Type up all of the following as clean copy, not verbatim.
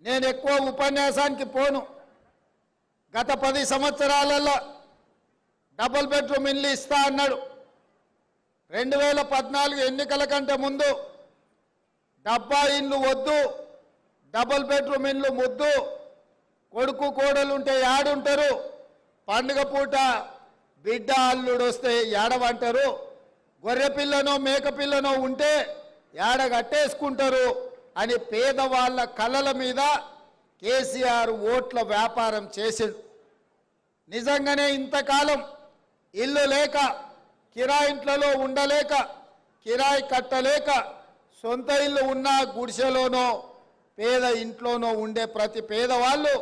నేను ఎక్కువ ఉపన్యాసానికి పోను. గత 10 సంవత్సరాలలో డబుల్ బెడ్రూమ్ ఇల్లు ఇస్తా అన్నాడు. 2014 ఎన్నికల కంటే ముందు డబ్బా ఇల్లు వద్దు, డబుల్ బెడ్రూమ్ ఇల్లు ముద్దు, కొడుకు కోడలు ఉంటే యాడుంటారు, పండుగ పూట బిడ్డ అల్లుడు వస్తే ఏడవంటారు, గొర్రె పిల్లనో మేక పిల్లనో ఉంటే ఏడ కట్టేసుకుంటారు అని పేదవాళ్ళ కళ్ళల మీద కేసీఆర్ ఓట్ల వ్యాపారం చేసిండు. నిజంగానే ఇంతకాలం ఇల్లు లేక, కిరాయింట్లలో ఉండలేక, కిరాయి కట్టలేక, సొంత ఇల్లు ఉన్న గుడిసెలోనో పేద ఇంట్లోనో ఉండే ప్రతి పేదవాళ్ళు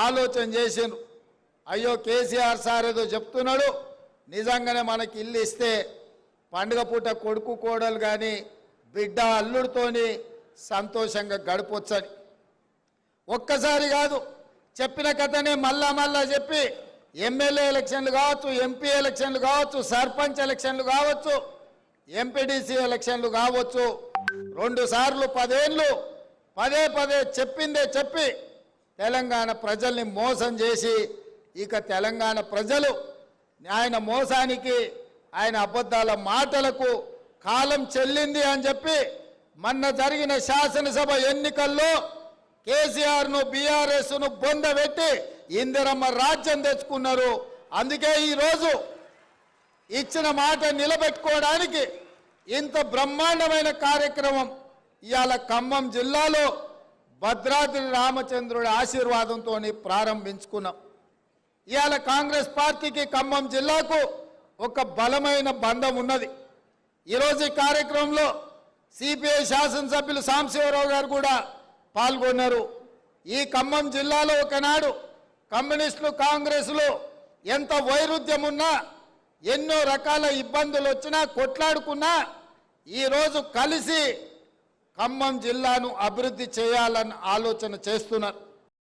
ఆలోచన చేసిండ్రు. అయ్యో కేసీఆర్ సార్ ఏదో చెప్తున్నాడు, నిజంగానే మనకి ఇల్లు ఇస్తే పండుగ పూట కొడుకు కోడలు కానీ బిడ్డ అల్లుడితోని సంతోషంగా గడపొచ్చని. ఒక్కసారి కాదు, చెప్పిన కథనే మళ్ళా చెప్పి ఎమ్మెల్యే ఎలక్షన్లు కావచ్చు, ఎంపీ ఎలక్షన్లు కావచ్చు, సర్పంచ్ ఎలక్షన్లు కావచ్చు, ఎంపీడీసీ ఎలక్షన్లు కావచ్చు, 2 సార్లు 10 ఏళ్ళు పదే చెప్పిందే చెప్పి తెలంగాణ ప్రజల్ని మోసం చేసి ఇక తెలంగాణ ప్రజలు ఆయన మోసానికి, ఆయన అబద్ధాల మాటలకు కాలం చెల్లింది అని చెప్పి మొన్న జరిగిన శాసనసభ ఎన్నికల్లో కేసీఆర్ను బీఆర్ఎస్ను బొందబెట్టి ఇందిరమ్మ రాజ్యం తెచ్చుకున్నారు. అందుకే ఈరోజు ఇచ్చిన మాట నిలబెట్టుకోవడానికి ఇంత బ్రహ్మాండమైన కార్యక్రమం ఇవాళ ఖమ్మం జిల్లాలో భద్రాద్రి రామచంద్రుడి ఆశీర్వాదంతో ప్రారంభించుకున్నాం. ఇవాళ కాంగ్రెస్ పార్టీకి ఖమ్మం జిల్లాకు ఒక బలమైన బంధం ఉన్నది. ఈరోజు ఈ కార్యక్రమంలో సిపిఐ శాసనసభ్యులు సాంబశివరావు గారు కూడా పాల్గొన్నారు. ఈ ఖమ్మం జిల్లాలో ఒకనాడు కమ్యూనిస్టులు కాంగ్రెస్లు ఎంత వైరుధ్యం ఉన్నా, ఎన్నో రకాల ఇబ్బందులు వచ్చినా, కొట్లాడుకున్నా ఈరోజు కలిసి ఖమ్మం జిల్లాను అభివృద్ధి చేయాలని ఆలోచన చేస్తున్నారు.